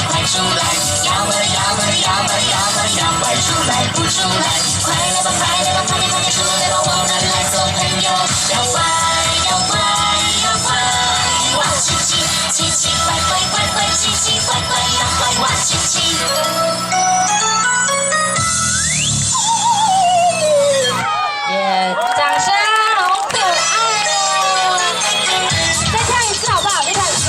快出来！摇啊摇啊摇啊摇啊摇，快出来不出来？快来吧快来吧，快点快点出来吧，我们来做朋友。摇摆摇摆摇摆，哇奇奇奇奇怪怪怪怪奇奇怪怪摇摆，哇奇奇。耶，掌声，好可爱哦！再唱一次好不好？再唱一次。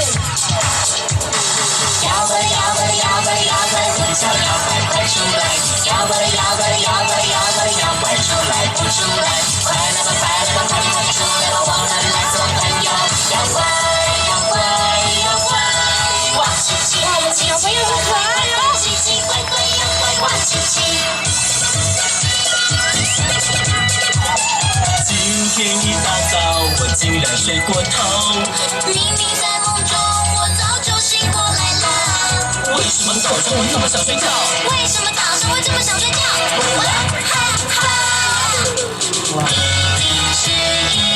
摇啊摇啊摇啊摇啊，人小摇摆快出来！摇啊摇啊摇啊摇啊摇，快出来不出来？快来吧快来吧，快点快点出来吧，我们来做朋友。摇摆摇摆摇摆，哇奇奇！哇，我们小朋友好可爱哦！奇奇怪怪摇摆，哇奇奇！今天一大早，我竟然睡过头。明明在梦中，我早就醒过来了。为什么早上我这么想睡觉？为什么早上我这么想睡觉？哇哈哈！一定是。